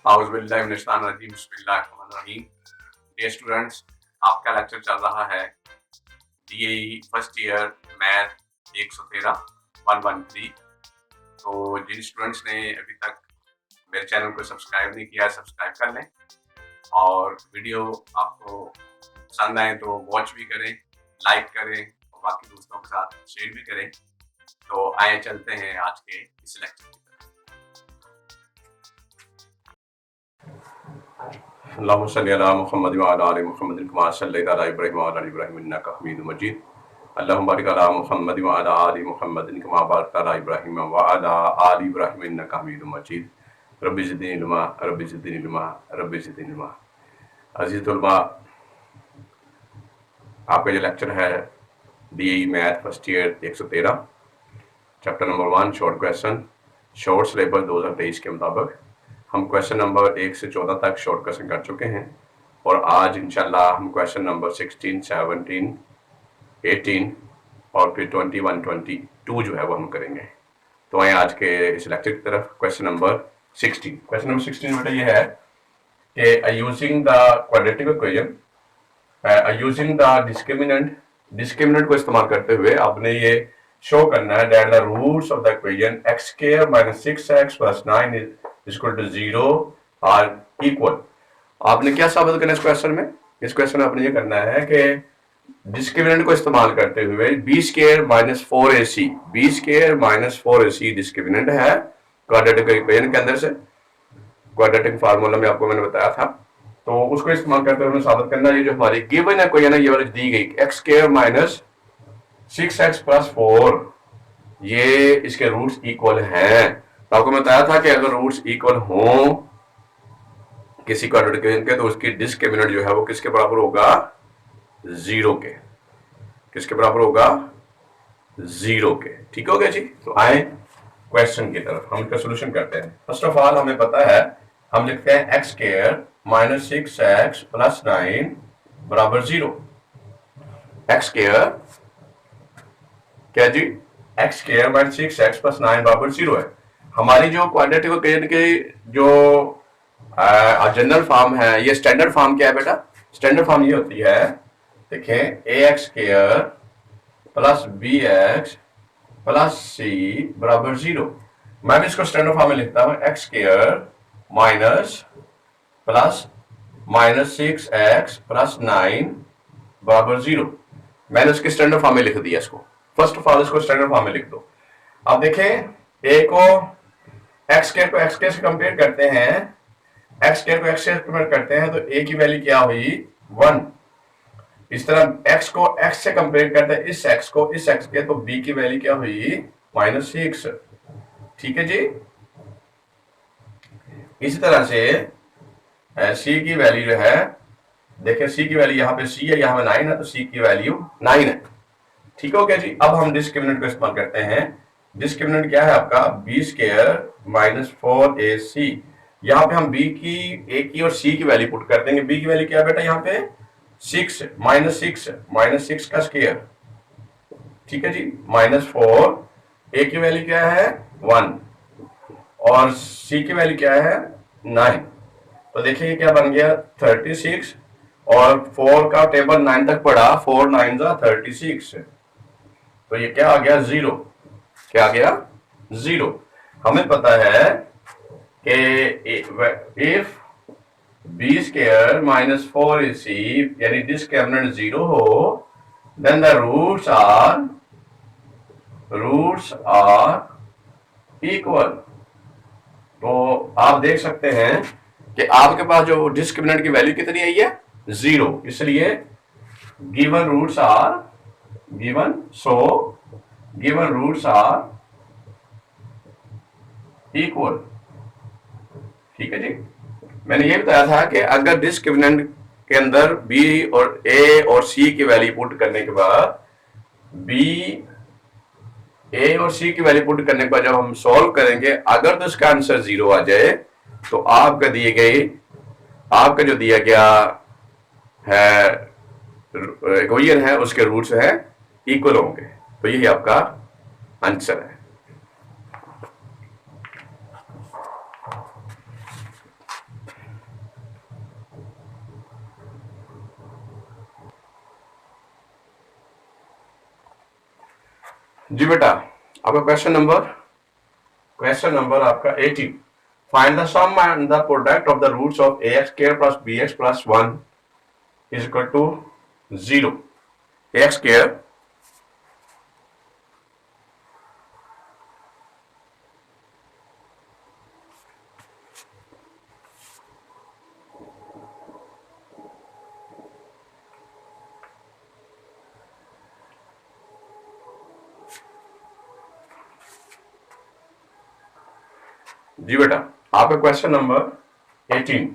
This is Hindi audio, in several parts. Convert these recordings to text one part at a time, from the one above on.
बिस्मिल्लाहिर्रहमानिर्रहीम। डियर स्टूडेंट्स, आपका लेक्चर चल रहा है डीएई फर्स्ट ईयर मैथ 113 113। तो जिन स्टूडेंट्स ने अभी तक मेरे चैनल को सब्सक्राइब नहीं किया है, सब्सक्राइब कर लें और वीडियो आपको पसंद आए तो वॉच भी करें, लाइक करें और बाकी दोस्तों के साथ शेयर भी करें। तो आए चलते हैं आज के इस लेक्चर की तरफ। अल्लाहुम्मा सल्ली अला मुहम्मद व अला आलि मुहम्मद कमा सल्लैता अला इब्राहीम व अला इब्राहीम इन्नका हमीदुम मजीद। अल्लाहुम्मा बारिक अला मुहम्मद व अला आलि मुहम्मद कमा बारकता अला इब्राहीम व अला आलि इब्राहीम इन्नका हमीदुम मजीद। Rabbi ज़िदनी इल्मा rabbi ज़िदनी इल्मा rabbi ज़िदनी इल्मा। अज़ीज़ तुलबा, आपका जो लेक्चर है DE math first year 113 chapter number 1 short question, short syllabus 2023 के मुताबिक हम क्वेश्चन नंबर 1 से 14 तक शॉर्ट क्वेश्चन कर चुके हैं और आज इंशाल्लाह हम क्वेश्चन नंबर 16, 17, 18 और फिर 21, 22 जो है वो हम करेंगे। तो आए आज के इस लेक्चर की तरफ। क्वेश्चन नंबर 16 बेटा ये है कि using the quadratic equation, using the discriminant को इस्तेमाल करते हुए आपने ये शो करना है that the roots of the equation x square minus 6x plus 9 is equal to 0 are equal. आपने क्या साबित करना है इस क्वेश्चन में? इस क्वेश्चन में आपने ये करना है कि डिस्क्रिमिनेंट को इस्तेमाल करते हुए b square minus 4ac, b square minus 4ac discriminant है क्वाड्रेटिक इक्वेशन के अंदर से। क्वाड्रेटिक फार्मूला में आपको मैंने बताया था, तो उसको इस्तेमाल करते हुए साबित करना ये जो हमारी गिवन है कोई है ना, ये वाली दी गई x square minus 6x plus 4, ये इसके रूट्स इक्वल हैं। तो आपको बताया था कि अगर रूट्स इक्वल हों किसी क्वाड्रेटिक इक्वेशन के तो उसकी डिस्क्रिमिनेंट जो है वो किसके बराबर होगा? 0 के। किसके बराबर होगा? 0 के। ठीक हो गया जी। तो आए क्वेश्चन की तरफ, हम इसका सोल्यूशन करते हैं। फर्स्ट ऑफ ऑल हमें पता है, हम लिखते हैं x square minus 6x plus 9 बराबर 0। एक्स स्क्वायर क्या जी? X square minus 6x plus 9 बराबर 0 है। हमारी जो क्वाड्रेटिक इक्वेशन की जो जनरल फॉर्म है, ये स्टैंडर्ड फॉर्म क्या है बेटा? स्टैंडर्ड फॉर्म ये होती है, देखें, ax square plus bx plus c बराबर 0। मैं भी इसको स्टैंडर्ड फॉर्म में लिखता हूं, x square minus plus minus 6x plus 9 बराबर 0। मैंने इसके स्टैंडर्ड फॉर्म में लिख दिया इसको। फर्स्ट ऑफ ऑल इसको स्टैंडर्ड फॉर्म में लिख दो। अब देखें, ए को एक्स स्क्वायर को एक्स स्क्वायर से कंपेयर करते हैं, एक्स स्क्वायर को एक्स स्क्वायर से कंपेयर करते हैं तो ए की वैल्यू क्या हुई? 1। इस तरह एक्स को एक्स से कंपेयर करते हैं, इस एक्स को इस एक्स के, तो बी की वैल्यू क्या हुई? माइनस 6। ठीक है जी। इसी तरह से सी की वैल्यू जो है, देखिए सी की वैल्यू यहाँ पे सी है, यहाँ पे 9 है, तो सी की वैल्यू 9 है। ठीक हो गया जी। अब हम डिस्क्रिमिनेंट को इस्तेमाल करते हैं। डिस्क्रिमिनेंट क्या है आपका? B square minus 4ac। यहाँ पे हम बी की, ए की और सी की वैल्यू पुट कर देंगे। बी की वैल्यू क्या है बेटा? यहाँ पे 6 माइनस 6 का स्क्वायर। ठीक है जी। माइनस 4, ए की वैल्यू क्या है? 1 और सी की वैल्यू क्या है? 9। तो देखिए क्या बन गया? 36 और 4 का टेबल 9 तक पड़ा, 4 9 36। तो ये क्या आ गया? 0। क्या आ गया? 0। हमें पता है कि if B square minus 4ac यानी डिस्क्रिमिनेंट 0 हो, then the roots are equal. तो आप देख सकते हैं कि आपके पास जो डिस्क्रिमिनेंट की वैल्यू कितनी आई है? 0। इसलिए given roots are given roots are equal. ठीक है जी। मैंने ये बताया था कि अगर डिस्क्रिमिनेंट के अंदर बी और ए और सी की वैल्यू पुट करने के बाद, बी ए और सी की वैल्यू पुट करने के बाद जब हम सॉल्व करेंगे, अगर तो इसका आंसर 0 आ जाए तो आपका जो दिया गया है इक्वेशन है उसके रूट्स है इक्वल होंगे। तो यही आपका आंसर है। जी बेटा, आपका क्वेश्चन नंबर आपका 18। Find the sum and the product of the roots of ax square plus bx plus 1 is equal to 0। ax square जी बेटा, आपका question number 18।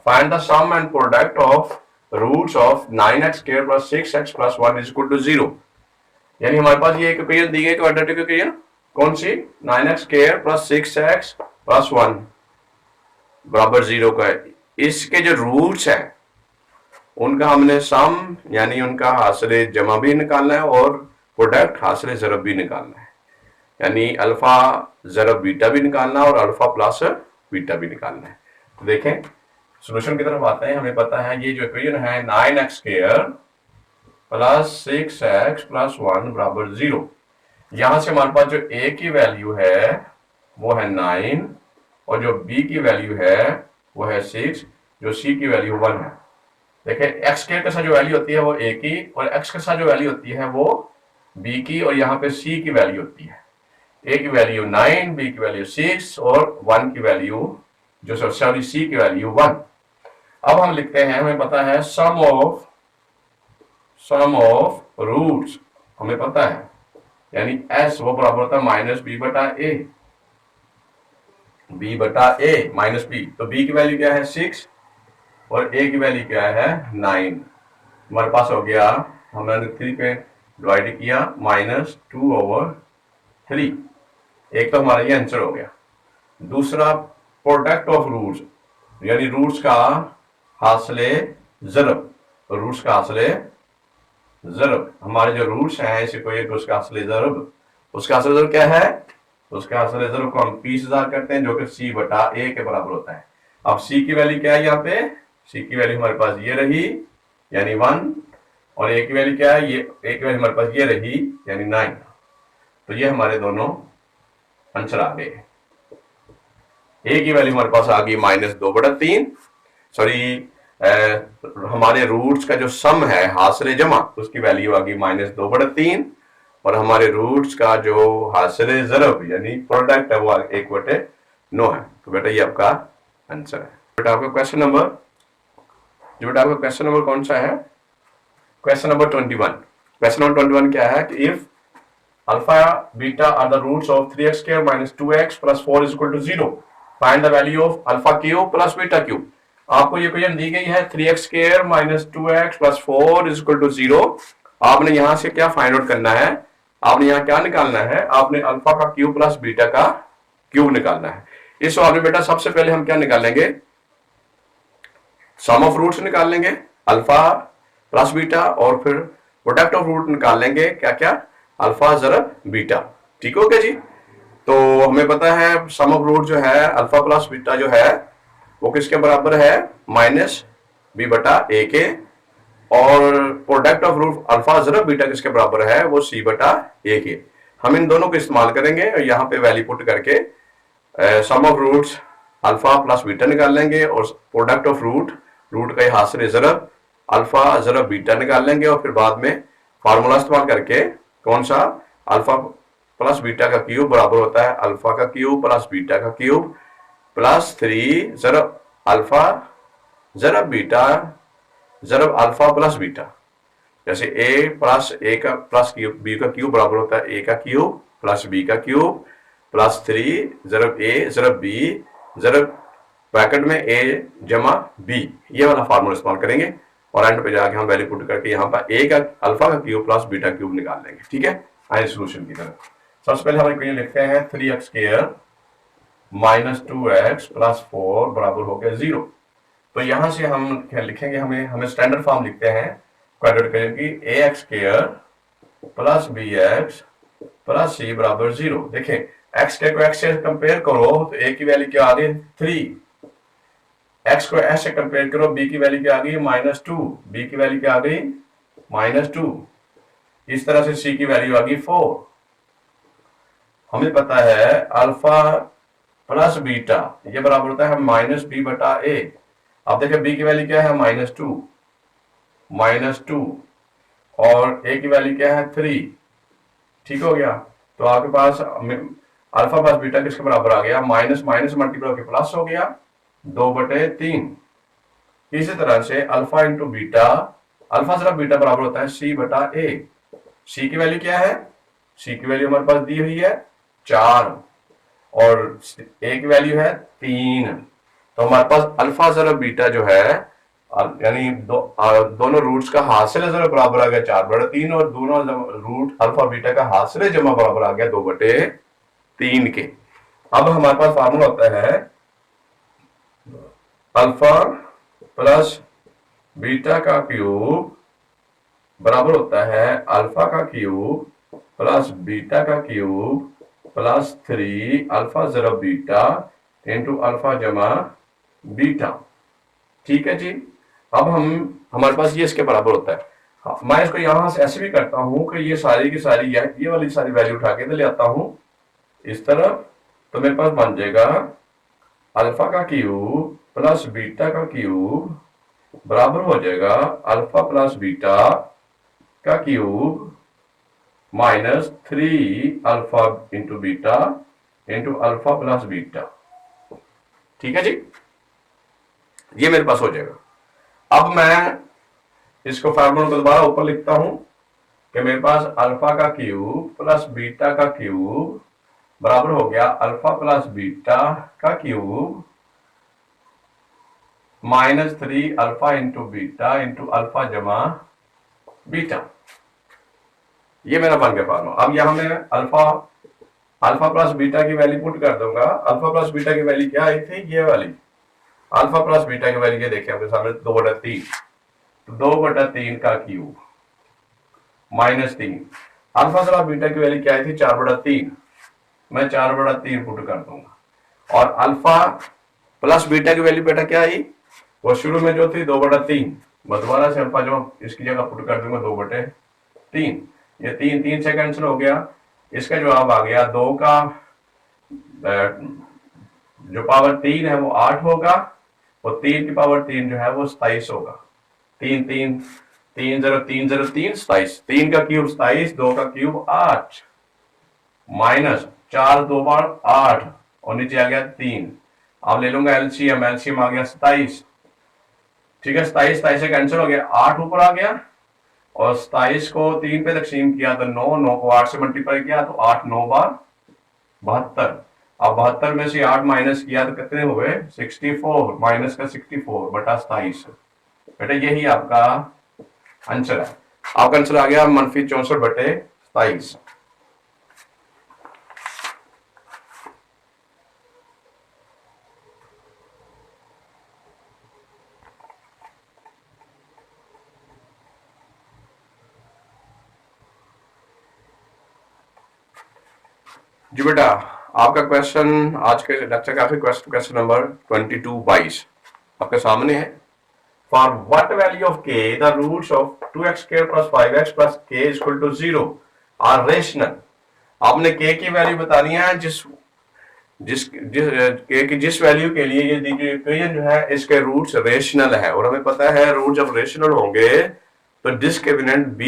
Find the sum and product of roots of 9x square plus 6x plus 1 is equal to 0। यानी हमारे पास ये इक्वेशन दी गई, क्वाड्रेटिक इक्वेशन कौन सी? 9x square plus 6x plus 1 बराबर 0 का है। इसके जो रूट्स हैं उनका हमने सम यानी उनका हासिल जमा भी निकालना है और प्रोडक्ट हासिल ज़रब भी निकालना है, यानी अल्फा ज़रब बीटा भी निकालना है और अल्फा प्लस बीटा भी निकालना है। तो देखें सॉल्यूशन की तरफ आते हैं। हमें पता है ये जो इक्वेशन है 9x square plus 6x plus 1 बराबर 0। यहां से हमारे पास जो a की वैल्यू है वो है 9 और जो b की वैल्यू है वो है 6, जो c की वैल्यू 1 है। देखिए x के साथ जो वैल्यू होती है वो a की और x के साथ जो वैल्यू होती है वो b की, और यहाँ पे c की वैल्यू होती है। a की वैल्यू 9, b की वैल्यू 6 और 1 की वैल्यू जो सॉरी c की वैल्यू 1। अब हम लिखते हैं, हमें पता है सम ऑफ रूट्स हमें पता है, यानी s वो बराबर होता है माइनस b बटा a माइनस b। तो b की वैल्यू क्या है 6 और a की वैल्यू क्या है 9। हमारे पास हो गया, हमने 3 पे डिवाइड किया -2/3। एक तो हमारा ये आंसर हो गया। दूसरा प्रोडक्ट ऑफ रूट्स यानी रूट्स का हासिले ज़रब, रूट्स का हासिले ज़रब। हमारे जो रूट्स हैं इसे कोई उसका हासिले ज़रब, उसका हासिले ज़रब क्या है? उसका हासिले ज़रब को हम 20,000 करते हैं जो कि c बटा a के बराबर होता है। अब c की वैल्यू क्या है? यहाँ पे c की वैल्यू हमारे पास ये रही यानी 1, और a की वैल्यू क्या है? ये a की वैल्यू हमारे पास ये रही यानी 9। तो ये हमारे दोनों आंसर आ गए। a की वैल्यू हमारे पास आ गई -2/3। सॉरी, हमारे रूट्स का जो सम है हासिल जमा उसकी वैल्यू आ गई -2/3 और हमारे रूट्स का जो हासिल ज़रब यानी प्रोडक्ट है वो 1/9 है। तो बेटा ये आपका आंसर है। बेटा आपका क्वेश्चन नंबर कौन सा है? Question number 21। क्वेश्चन नंबर 21 क्या है कि if alpha beta are the roots of 3x square minus 2x plus 4 is equal to 0, find the value of alpha cube plus beta cube. आपको ये क्वेश्चन दी गई है 3x square minus 2x plus 4 is equal to 0। आपने यहां से क्या फाइंड आउट करना है? आपने यहां क्या निकालना है? आपने अल्फा का क्यूब प्लस बीटा का क्यूब निकालना है। इस सवाल में बेटा सबसे पहले हम क्या निकालेंगे? सम ऑफ रूट्स निकाल लेंगे, अल्फा प्लस बीटा, और फिर प्रोडक्ट ऑफ रूट निकाल लेंगे क्या क्या? अल्फा ज़रब बीटा। ठीक हो गया जी? तो हमें पता है सम ऑफ रूट जो है अल्फा प्लस बीटा जो है वो किसके बराबर है? -b बटा a के, और प्रोडक्ट ऑफ रूट अल्फा ज़रब बीटा किसके बराबर है? वो c बटा a के। हम इन दोनों को इस्तेमाल करेंगे और यहाँ पे वैल्यू पुट करके sum of roots alpha plus beta निकाल लेंगे और प्रोडक्ट ऑफ रूट का हासिल ज़रब अल्फा ज़रब बीटा निकाल लेंगे, और फिर बाद में फार्मूला इस्तेमाल करके कौन सा? अल्फा प्लस बीटा का क्यूब बराबर होता है अल्फा का क्यूब प्लस बीटा का क्यूब प्लस 3 ज़रब अल्फा ज़रब बीटा ज़रब अल्फा प्लस बीटा। जैसे a प्लस a का प्लस b का क्यूब बराबर होता है a का क्यूब प्लस b का क्यूब प्लस 3 ज़रब a ज़रब b ज़रब ब्रैकेट में a जमा b। ये वाला फार्मूला इस्तेमाल करेंगे और एंड पे जाके हम वैल्यू पुट करके यहाँ पर a का अल्फा का क्यूब प्लस बीटा क्यूब निकाल लेंगे। ठीक है, आइए सोल्यूशन की तरफ। सबसे पहले हम इक्वेशन लिखते हैं 3x square minus 2x plus 4 बराबर हो गया 0। तो यहां से हम क्या लिखेंगे? हमें स्टैंडर्ड फॉर्म लिखते हैं क्वाड्रेटिक इक्वेशन की, ax square plus bx plus c बराबर 0। देखें x के को x से कंपेयर करो तो a की वैल्यू क्या आ गई 3, x को s से कंपेयर करो b की वैल्यू क्या आ गई -2, b की वैल्यू क्या आ गई -2। इस तरह से c की वैल्यू आ गई 4। हमें पता है अल्फा प्लस बीटा ये बराबर होता है माइनस बी बटा ए। अब देखिए बी की वैल्यू क्या है माइनस टू और ए की वैल्यू क्या है 3। ठीक हो गया। तो आपके पास अल्फा प्लस बीटा किसके बराबर आ गया, माइनस माइनस मल्टीप्लाई होकर प्लस हो गया 2/3। इसी तरह से अल्फा इंटू बीटा, अल्फा सिर्फ बीटा बराबर होता है सी बटा ए। सी की वैल्यू क्या है, सी की वैल्यू हमारे पास दी हुई है 4 और ए की वैल्यू है 3। तो हमारे पास अल्फा जरा बीटा जो है यानी दोनों रूट्स का हासिल जरा बराबर आ गया 4/3 और दोनों रूट अल्फा बीटा का हासिल जमा बराबर आ गया 2/3 के। अब हमारे पास फार्मूला होता है अल्फा प्लस बीटा का क्यूब बराबर होता है अल्फा का क्यूब प्लस बीटा का क्यूब प्लस 3 अल्फा जरा बीटा इंटू अल्फा जमा बीटा। ठीक है जी। अब हमारे पास ये इसके बराबर होता है। हाँ, मैं इसको यहां से ऐसे भी करता हूं कि ये सारी की सारी ये वाली सारी वैल्यू उठा के ले आता हूं इस तरफ। तो मेरे पास बन जाएगा अल्फा का क्यूब प्लस बीटा का क्यूब बराबर हो जाएगा अल्फा प्लस बीटा का cube minus 3 alpha into beta into alpha plus beta. ठीक है जी, ये मेरे पास हो जाएगा। अब मैं इसको फार्मूला को दोबारा ऊपर लिखता हूं कि मेरे पास अल्फा का क्यूब प्लस बीटा का क्यूब बराबर हो गया अल्फा प्लस बीटा का cube minus 3 alpha into beta into alpha जमा बीटा। ये मेरा बन गया फार्मूला। अब यहां मैं अल्फा प्लस बीटा की वैल्यू पुट कर दूंगा। अल्फा प्लस बीटा की वैल्यू क्या आई थी, ये वाली अल्फा प्लस बीटा की वैल्यू ये देखिए आपके सामने 2/3। तो 2/3 का cube minus 3 alpha plus beta की वैल्यू क्या आई थी 4/3। मैं 4/3 पुट कर दूंगा और अल्फा प्लस बीटा की वैल्यू बेटा क्या आई, वो शुरू में जो थी 2/3। दोबारा से अल्फा जो इसकी जगह पुट कर दूंगा 2/3। ये 3 से कैंसिल हो गया। इसका जवाब आ गया 2 का जो पावर 3 है वो 8 होगा और 3 की पावर 3 जो है वो 27 होगा। 3 3 3 0 3 0 3 27। 3 का क्यूब 27, 2 का क्यूब 8 माइनस 4 2 बार 8 और नीचे आ गया 3। अब ले लूंगा एलसीएम, एलसीएम आ गया 27। ठीक है, 27 से कैंसिल हो गया, 8 ऊपर आ गया और 27 को 3 पे तकसीम किया तो 9 को 8 से मल्टीप्लाई किया तो 8 9 बार 72। अब 72 में से 8 माइनस किया तो कितने हुए 64, माइनस का 64 बटा 27। बेटा यही आपका आंसर है। आपका आंसर आ गया -64/27। जी बेटा, आपका क्वेश्चन आज के लेक्चर का आखिरी क्वेश्चन नंबर 22 आपके सामने है। For what value of K the roots of 2x² + 5x + k = 0 are rational. आपने k की वैल्यू बतानी है जिस वैल्यू के लिए ये दी गई इक्वेशन जो है इसके रूट्स रेशनल है। और हमें पता है रूट जब रेशनल होंगे तो डिस्क्रिमिनेंट b²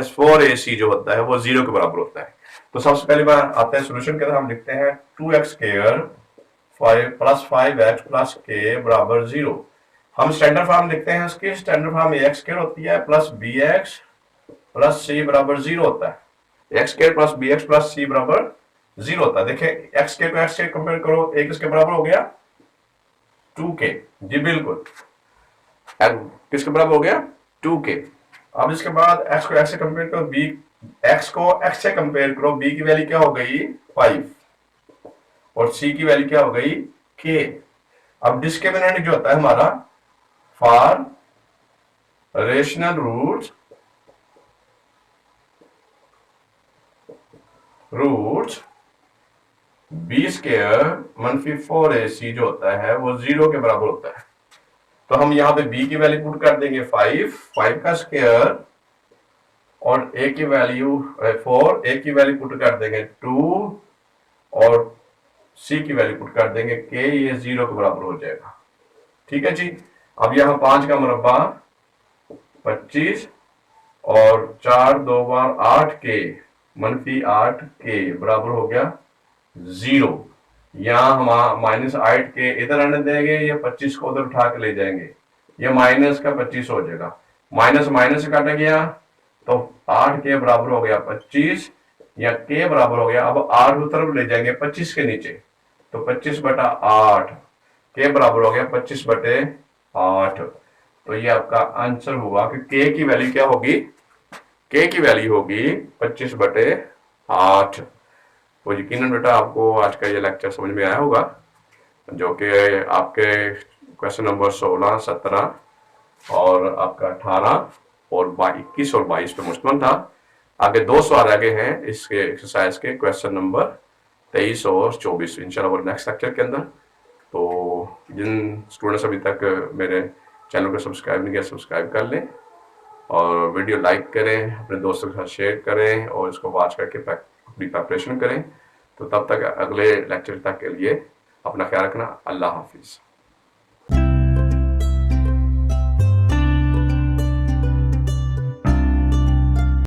- 4ac जो होता है वो 0 के बराबर होता है। तो सबसे पहले बार आते हैं सोल्यूशन के अंदर, हम लिखते हैं 2x² + 5x + k बराबर 0। हम स्टैंडर्ड फॉर्म लिखते हैं, उसकी स्टैंडर्ड फॉर्म ax² होती है प्लस bx प्लस c बराबर 0 होता है। x² plus bx plus c बराबर 0 होता है। देखिए x² को x से कंपेयर करो, एक इसके बराबर हो गया 2k। जी बिल्कुल, किसके बराबर हो गया 2k। अब इसके बाद x को x से कंपेयर करो, x को x से कंपेयर करो, b की वैल्यू क्या हो गई 5 और c की वैल्यू क्या हो गई k। अब डिस्क्रिमिनेंट जो होता है हमारा for rational roots b² - 4ac जो होता है वो 0 के बराबर होता है। तो हम यहां पे b की वैल्यू पुट कर देंगे 5 का स्क्वायर और ए की वैल्यू 4, ए की वैल्यू पुट कर देंगे 2 और सी की वैल्यू पुट कर देंगे के, ये 0 के बराबर हो जाएगा। ठीक है जी। अब यहाँ 5 का मुरब्बा 25 और 4 2 बार 8 के मनफी 8 के बराबर हो गया 0। यहाँ हम -8 के इधर आने देंगे, ये 25 को उधर उठा के ले जाएंगे, ये माइनस का 25 हो जाएगा, माइनस माइनस कट गया तो 8 के बराबर हो गया 25, या के बराबर हो गया। अब 8 की तरफ ले जाएंगे 25 के नीचे, तो 25/8 के बराबर हो गया 25/8। तो ये आपका आंसर हुआ कि के की वैल्यू क्या होगी, के की वैल्यू होगी 25/8। तो यकीनन बेटा आपको आज का ये लेक्चर समझ में आया होगा, जो कि आपके क्वेश्चन नंबर 16, 17 और आपका 18 और 21 और 22 पे मुश्तमिल था। आगे 2 सवाल आगे हैं इसके एक्सरसाइज के, क्वेश्चन नंबर 23 और 24 इंशाल्लाह वो नेक्स्ट लेक्चर के अंदर। तो जिन स्टूडेंट्स अभी तक मेरे चैनल को सब्सक्राइब नहीं किया, सब्सक्राइब कर लें और वीडियो लाइक करें, अपने दोस्तों के साथ शेयर करें और इसको वॉच करके अपनी प्रिपरेशन करें। तो तब तक अगले लेक्चर तक के लिए अपना ख्याल रखना। अल्लाह हाफिज़।